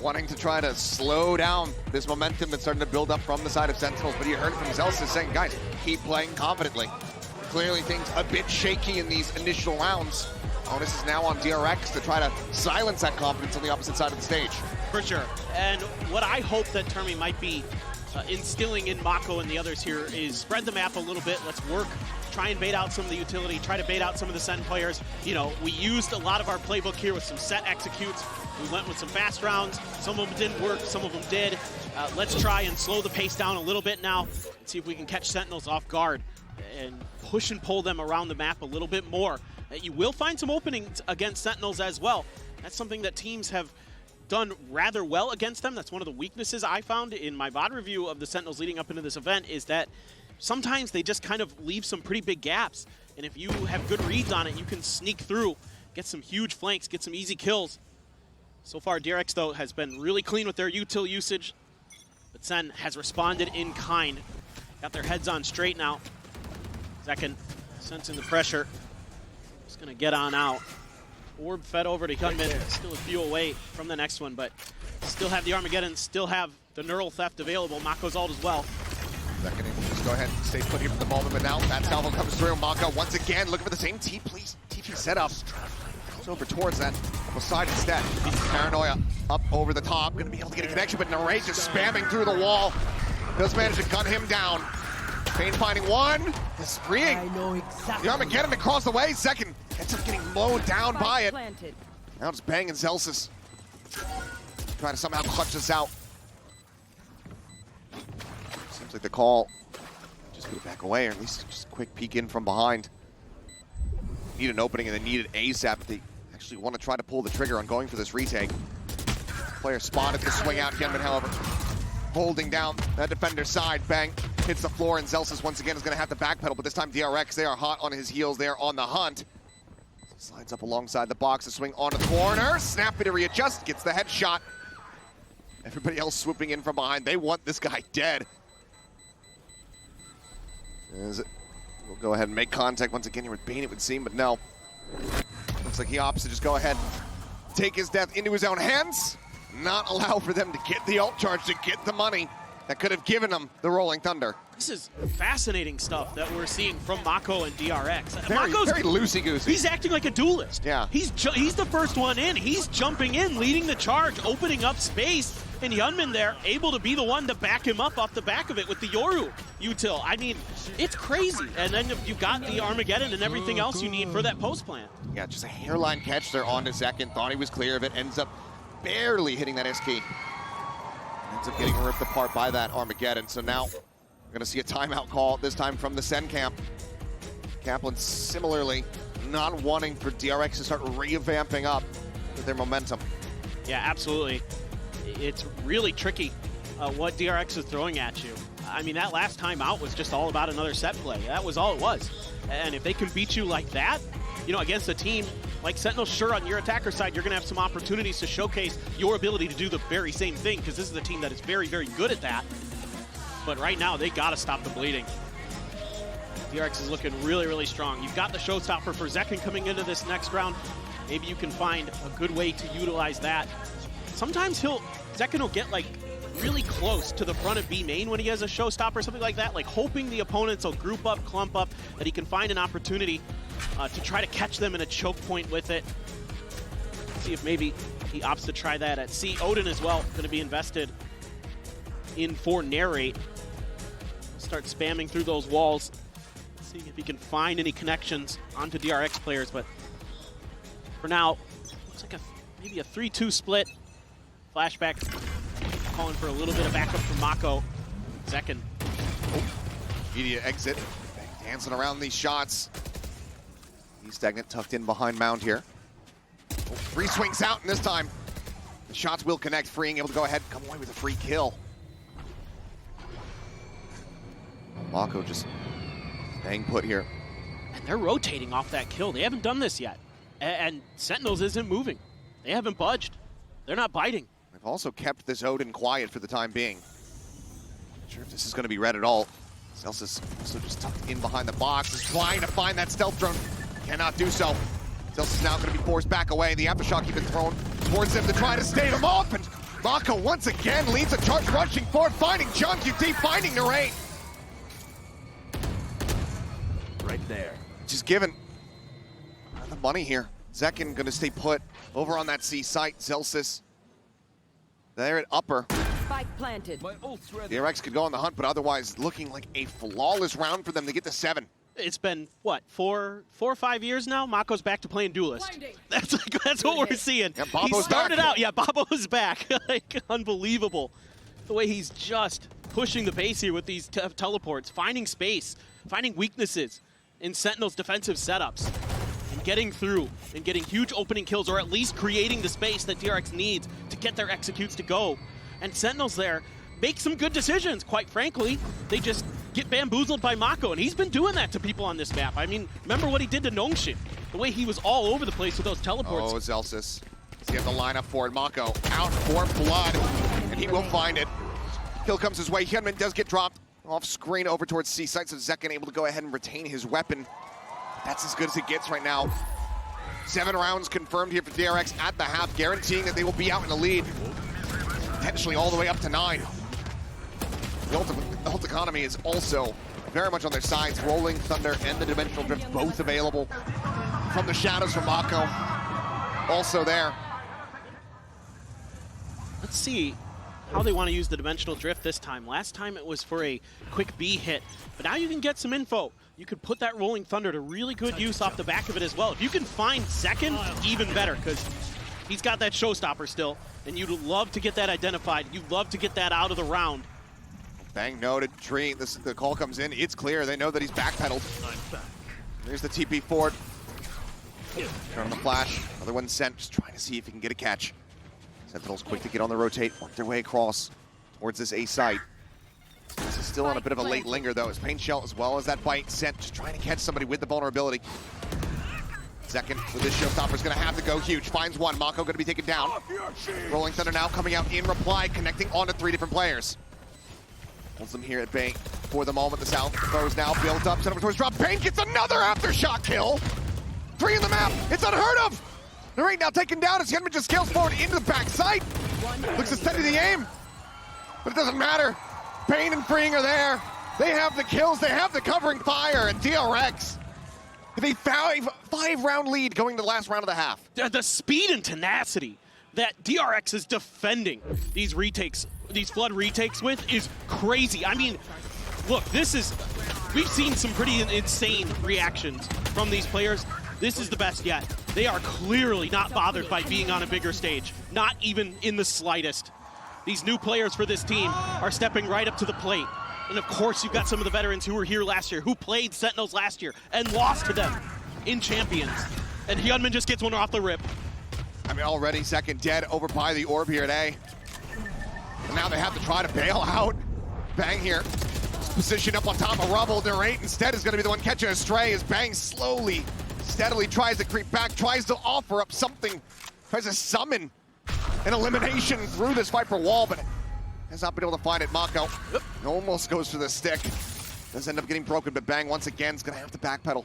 wanting to try to slow down this momentum that's starting to build up from the side of Sentinels. But you heard it from Zelsis saying, guys, keep playing confidently. Clearly things a bit shaky in these initial rounds. Onus is now on DRX to try to silence that confidence on the opposite side of the stage. For sure. And what I hope that Termi might be instilling in Mako and the others here is spread the map a little bit. Let's work, try and bait out some of the utility, try to bait out some of the SEN players. We used a lot of our playbook here with some set executes. We went with some fast rounds. Some of them didn't work, some of them did. Let's try and slow the pace down a little bit now and see if we can catch Sentinels off guard and push and pull them around the map a little bit more. You will find some openings against Sentinels as well. That's something that teams have done rather well against them. That's one of the weaknesses I found in my VOD review of the Sentinels leading up into this event, is that sometimes they just kind of leave some pretty big gaps. And if you have good reads on it, you can sneak through, get some huge flanks, get some easy kills. So far, DRX, though, has been really clean with their util usage. But SEN has responded in kind. Got their heads on straight now. Second, sensing the pressure. Just going to get on out. Orb fed over to Gunman. Still a few away from the next one, but still have the Armageddon, still have the Neural Theft available. Mako's ult as well. Second, just go ahead and stay put here for the moment, but now that salvo comes through. Mako once again looking for the same TP setup. Goes over towards that side instead. Paranoia up over the top, gonna be able to get a connection, but Naray's just spamming through the wall. Does manage to gun him down. Pain finding one, is freeing. The Armageddon across the way. Second ends up getting mowed down by it. Now it's banging Zelsis. Trying to somehow clutch this out. Seems like the call just put it back away, or at least just a quick peek in from behind. Need an opening and they need it ASAP. They actually want to try to pull the trigger on going for this retake. Player spotted the swing out. Genman, however, holding down that defender's side. Bang, hits the floor, and Zelsis once again is going to have to backpedal, but this time DRX, they are hot on his heels. They are on the hunt. Slides up alongside the box, a swing onto the corner. Snappy to readjust, gets the headshot. Everybody else swooping in from behind. They want this guy dead. We'll go ahead and make contact once again here with Bane, it would seem, but no. Looks like he opts to just go ahead, take his death into his own hands, not allow for them to get the ult charge, to get the money that could have given him the Rolling Thunder. This is fascinating stuff that we're seeing from Mako and DRX. Very loosey-goosey. He's acting like a duelist. Yeah. He's the first one in. He's jumping in, leading the charge, opening up space. And Yunmin there, able to be the one to back him up off the back of it with the Yoru util. I mean, it's crazy. And then you got the Armageddon and everything else you need for that post plant. Yeah, just a hairline catch there on to second. Thought he was clear of it. Ends up barely hitting that SK. Ends up getting ripped apart by that Armageddon. So now we're going to see a timeout call, this time from the SEN camp. Kaplan similarly not wanting for DRX to start revamping up with their momentum. Yeah, absolutely. It's really tricky what DRX is throwing at you. I mean, that last time out was just all about another set play. That was all it was. And if they can beat you like that, against a team like Sentinel, sure, on your attacker side, you're going to have some opportunities to showcase your ability to do the very same thing, because this is a team that is very, very good at that. But right now, they got to stop the bleeding. DRX is looking really, really strong. You've got the showstopper for Zekin coming into this next round. Maybe you can find a good way to utilize that. Sometimes Zekin will get really close to the front of B main when he has a showstopper or something like that, hoping the opponents will group up, clump up, that he can find an opportunity to try to catch them in a choke point with it. See if maybe he opts to try that at C. Odin as well, going to be invested in for Narrate. Start spamming through those walls, seeing if he can find any connections onto DRX players, but for now, looks like maybe a 3-2 split. Flashback, calling for a little bit of backup from Mako. Zekin. Media exit, dancing around these shots. He's stagnant, tucked in behind Mound here. Free swings out, and this time the shots will connect, freeing, able to go ahead and come away with a free kill. Mako just staying put here. And they're rotating off that kill. They haven't done this yet. And Sentinels isn't moving. They haven't budged. They're not biting. They've also kept this Odin quiet for the time being. Not sure if this is going to be red at all. Celsius also just tucked in behind the box, is trying to find that stealth drone. Cannot do so. Celsius is now going to be forced back away. The aftershock even thrown towards him to try to stave him off. And Mako once again leads a charge, rushing forward, finding John QT, finding Narain. Right there. Just given the money here. Zekin going to stay put over on that C site. Celsius there at upper. Spike planted. DRX could go on the hunt, but otherwise looking like a flawless round for them to get to 7. It's been, what, four or 5 years now? Mako's back to playing Duelist. That's what we're seeing. Yeah, He Bobo's started back. out, yeah, Bobo's back. Like, unbelievable. The way he's just pushing the pace here with these teleports, finding space, finding weaknesses in Sentinel's defensive setups, and getting through and getting huge opening kills, or at least creating the space that DRX needs to get their executes to go. And Sentinels there make some good decisions, quite frankly. They just get bamboozled by Mako, and he's been doing that to people on this map. I mean, remember what he did to Nongshim? The way he was all over the place with those teleports. Oh, Celsius. Does he have the lineup for it? Mako out for blood, and he will find it. Kill comes his way. Hyunmin does get dropped off screen over towards C site, so Zekin able to go ahead and retain his weapon. That's as good as it gets right now. 7 rounds confirmed here for DRX at the half, guaranteeing that they will be out in the lead. Potentially all the way up to 9. The ult economy is also very much on their sides. Rolling Thunder and the Dimensional Drift both available from the shadows from Mako. Also there. Let's see how they want to use the Dimensional Drift this time. Last time it was for a quick B hit, but now you can get some info. You could put that Rolling Thunder to really good use off the back of it as well. If you can find Zekin, even better, because he's got that showstopper still, and you'd love to get that identified. You'd love to get that out of the round. Bang noted. Tree, the call comes in. It's clear. They know that he's backpedaled. There's the TP forward. Turn on the flash. Another one sent. Just trying to see if he can get a catch. Sentinels quick to get on the rotate. Work their way across towards this A site. This is still on a bit of a late linger, though. His pain shell as well as that bite sent. Just trying to catch somebody with the vulnerability. Second with this showstopper is going to have to go huge. Finds one. Mako going to be taken down. Rolling Thunder now coming out in reply, connecting onto 3 different players. Holds them here at bay for the moment. The South throws now built up. Set up towards drop. Pain gets another aftershock kill. 3 in the map. It's unheard of. Narain now taken down as Hyunmin just scales forward into the back side. Looks to steady the aim, but it doesn't matter. Pain and Freeing are there. They have the kills. They have the covering fire, and DRX with a 5-round lead going to the last round of the half. The speed and tenacity that DRX is defending these retakes, these flood retakes with is crazy. I mean, look, we've seen some pretty insane reactions from these players. This is the best yet. They are clearly not bothered by being on a bigger stage, not even in the slightest. These new players for this team are stepping right up to the plate. And of course, you've got some of the veterans who were here last year, who played Sentinels last year and lost to them in Champions. And Hyunmin just gets one off the rip. I mean, already second dead over by the orb here at A. And now they have to try to bail out. Bang here. Position up on top of rubble. Narain instead is going to be the one catching a stray as Bang slowly, steadily tries to creep back, tries to offer up something, tries to summon an elimination through this Viper wall, but has not been able to find it. Mako almost goes for the stick. Does end up getting broken, but Bang once again is going to have to backpedal.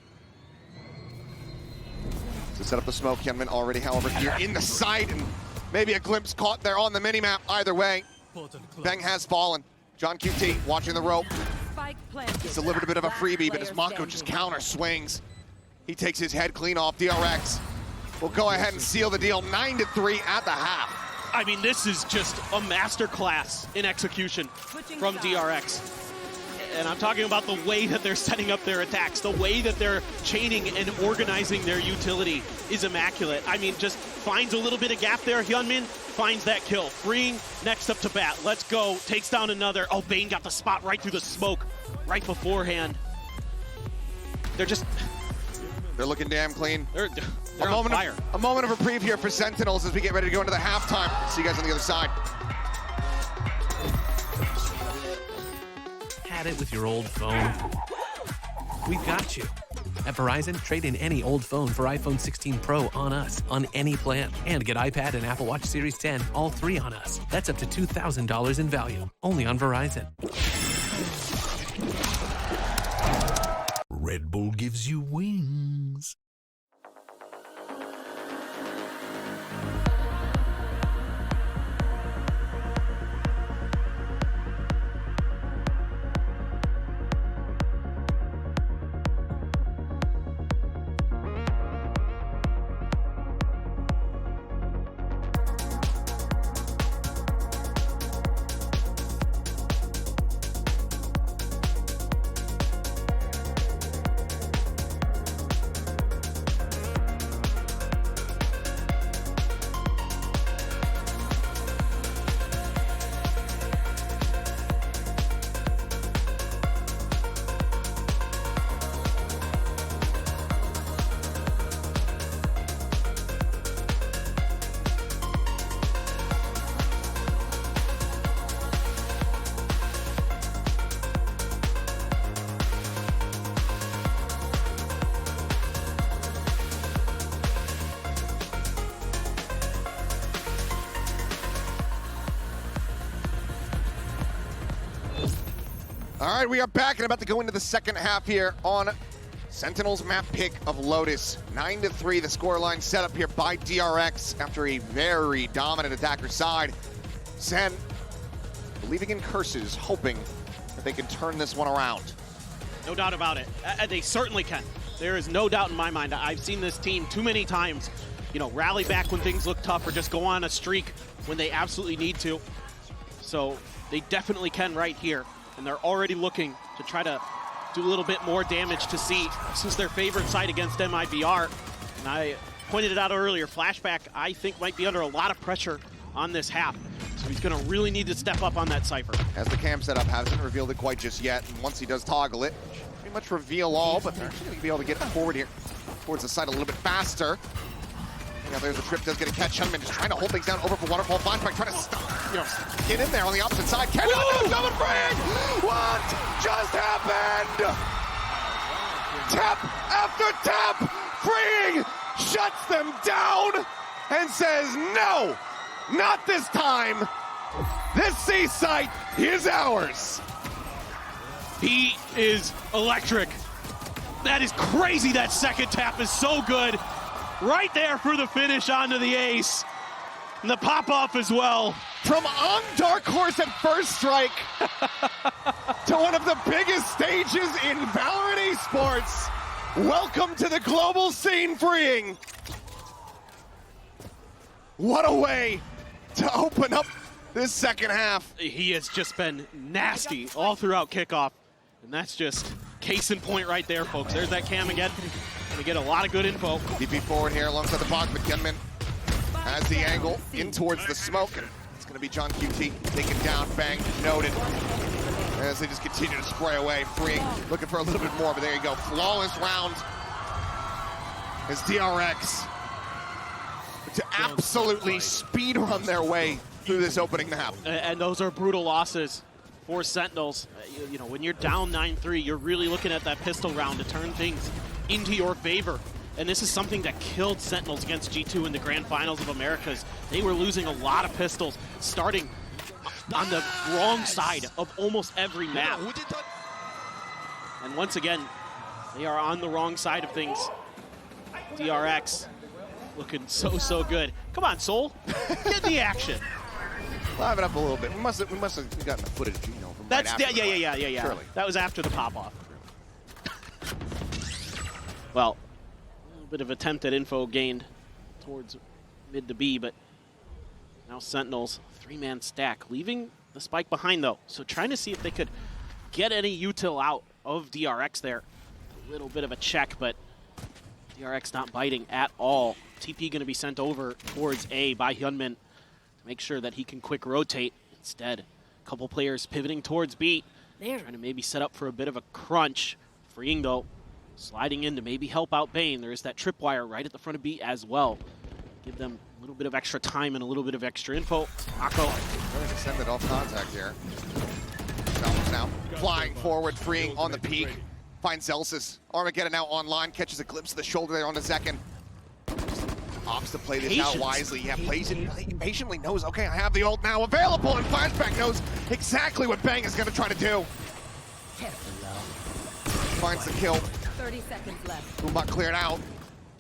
To set up the smoke, Hyunmin already, however, here in the side, and maybe a glimpse caught there on the minimap. Either way, Bang has fallen. John QT watching the rope. He's delivered a bit of a freebie, but as Mako just counter swings, he takes his head clean off. DRX will go ahead and seal the deal, 9-3 at the half. I mean, this is just a masterclass in execution from DRX. And I'm talking about the way that they're setting up their attacks, the way that they're chaining and organizing their utility is immaculate. I mean, just finds a little bit of gap there. Hyunmin finds that kill. Freeing next up to bat. Let's go. Takes down another. Oh, Bane got the spot right through the smoke right beforehand. They're looking damn clean. They're on fire. A moment of reprieve here for Sentinels as we get ready to go into the halftime. See you guys on the other side. Had it with your old phone? We've got you. At Verizon, trade in any old phone for iPhone 16 Pro on us, on any plan. And get iPad and Apple Watch Series 10, all 3 on us. That's up to $2,000 in value, only on Verizon. Red Bull gives you wings. All right, we are back and about to go into the second half here on Sentinel's map pick of Lotus. 9-3, the scoreline set up here by DRX after a very dominant attacker side. SEN believing in curses, hoping that they can turn this one around. No doubt about it. They certainly can. There is no doubt in my mind. I've seen this team too many times, you know, rally back when things look tough or just go on a streak when they absolutely need to. So they definitely can right here. And they're already looking to try to do a little bit more damage to see. This is their favorite side against MIBR. And I pointed it out earlier, Flashback, I think, might be under a lot of pressure on this half. So he's going to really need to step up on that Cypher. As the cam setup hasn't revealed it quite just yet, and once he does toggle it, pretty much reveal all, but they're going to be able to get forward here towards the side a little bit faster. Now there's a trip, does get a catch. Hunman just trying to hold things down over for Waterfall. Flashback trying to stop, get in there on the opposite side. Cannot do double frag! What just happened? Tap after tap! Freeing shuts them down and says, no, not this time. This C site is ours. He is electric. That is crazy. That second tap is so good. Right there for the finish onto the ace. And the pop-off as well. From on Dark Horse at first strike to one of the biggest stages in Valorant esports. Welcome to the global scene, Freeing. What a way to open up this second half. He has just been nasty all throughout kickoff. And that's just case in point right there, folks. There's that cam again. Gonna get a lot of good info. DP forward here alongside the box, but Gunman has the angle in towards the smoke. And it's gonna be John QT taken down, bang, noted. As they just continue to spray away, Freeing, looking for a little bit more, but there you go. Flawless round as DRX to absolutely speed run their way through this opening map. And those are brutal losses for Sentinels. You know, when you're down 9-3, you're really looking at that pistol round to turn things into your favor. And this is something that killed Sentinels against G2 in the Grand Finals of Americas. They were losing a lot of pistols, starting on the wrong side of almost every map. And once again, they are on the wrong side of things. DRX looking so good. Come on, Soul, get the action. Live it up a little bit. We must have gotten the footage, you know, from That's right after. yeah. Surely. That was after the pop-off. Well, a little bit of attempt at info gained towards mid to B, but now Sentinels, three-man stack, leaving the spike behind though. So trying to see if they could get any util out of DRX there. A little bit of a check, but DRX not biting at all. TP going to be sent over towards A by Hyunmin to make sure that he can quick rotate. Instead, a couple players pivoting towards B, trying to maybe set up for a bit of a crunch. Freeing though, sliding in to maybe help out Bane. There is that tripwire right at the front of B as well. Give them a little bit of extra time and a little bit of extra info. Akko Going to send it off contact here. Salvos now flying forward, Freeing on the peak. Finds Zelsis. Armageddon now online, catches a glimpse of the shoulder there on the second. Opts to play this out wisely. Yeah, plays it patiently, knows, okay, I have the ult now available, and Flashback knows exactly what Bang is going to try to do. Finds the kill. 30 seconds left. Boombot cleared out.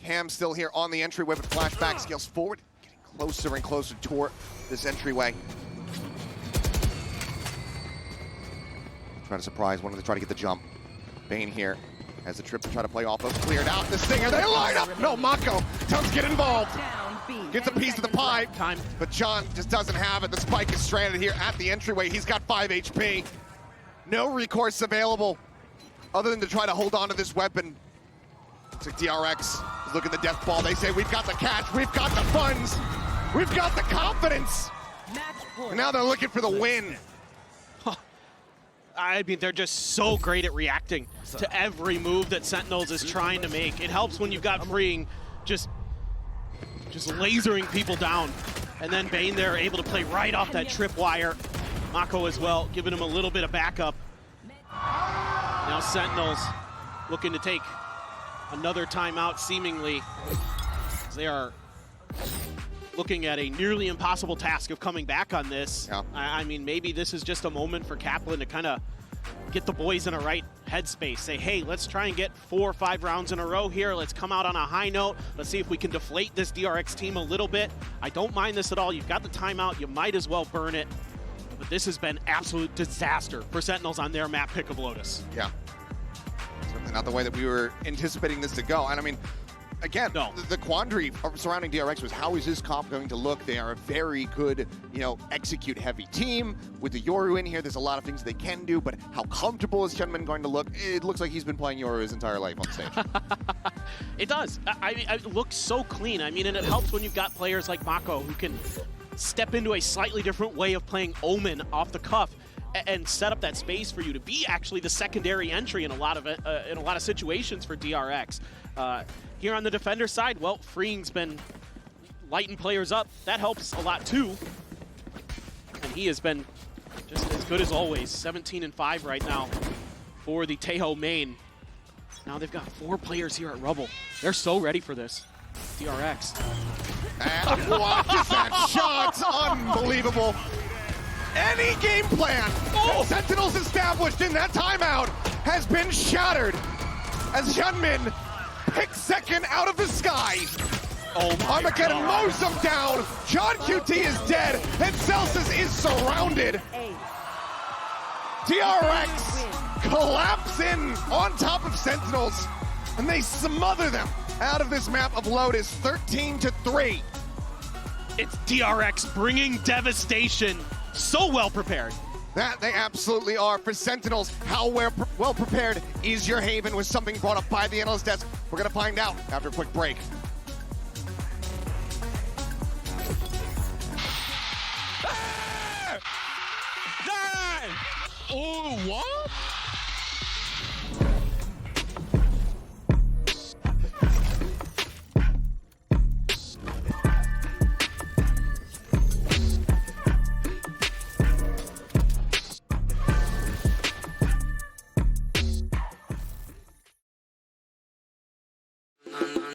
Cam still here on the entryway, but flashback scales forward. Getting closer and closer toward this entryway. Trying to surprise, wanted to try to get the jump. Bane here has the trip to try to play off of. Cleared out. The Stinger, they line up! No, Mako does get involved. Gets a piece of the pie, but John just doesn't have it. The spike is stranded here at the entryway. He's got 5 HP. No recourse available other than to try to hold on to this weapon. Looks like DRX is looking at the death ball. They say, we've got the catch, we've got the funds, we've got the confidence. And now they're looking for the win. I mean, they're just so great at reacting to every move that Sentinels is trying to make. It helps when you've got Freeing just lasering people down. And then Bane there able to play right off that tripwire. Mako as well, giving him a little bit of backup. Now Sentinels looking to take another timeout, seemingly, as they are looking at a nearly impossible task of coming back on this. Yeah. I mean, maybe this is just a moment for Kaplan to kind of get the boys in a right headspace. Say, hey, let's try and get 4 or 5 rounds in a row here. Let's come out on a high note. Let's see if we can deflate this DRX team a little bit. I don't mind this at all. You've got the timeout. You might as well burn it. But this has been absolute disaster for Sentinels on their map pick of Lotus. Yeah. Certainly not the way that we were anticipating this to go. And I mean, again, the quandary surrounding DRX was, how is this comp going to look? They are a very good, execute-heavy team. With the Yoru in here, there's a lot of things they can do, but how comfortable is Hyunmin going to look? It looks like he's been playing Yoru his entire life on stage. It does. It looks so clean. I mean, and it helps when you've got players like Mako who can step into a slightly different way of playing Omen off the cuff and set up that space for you to be actually the secondary entry in a lot of situations for DRX. Here on the defender side, well, Freeing's been lighting players up. That helps a lot too. And he has been just as good as always. 17-5 right now for the Taeho main. Now they've got 4 players here at Rubble. They're so ready for this. DRX. And watch that shot! Unbelievable. Any game plan that Sentinels established in that timeout has been shattered as Hyunmin picks second out of the sky. Armageddon mows them down. John QT is dead, and Celsius is surrounded. DRX collapse in on top of Sentinels, and they smother them out of this map of Lotus, 13-3. It's DRX bringing devastation. So well prepared. That they absolutely are. For Sentinels, how well prepared is your Haven? Was something brought up by the analyst desk. We're going to find out after a quick break. Oh, what?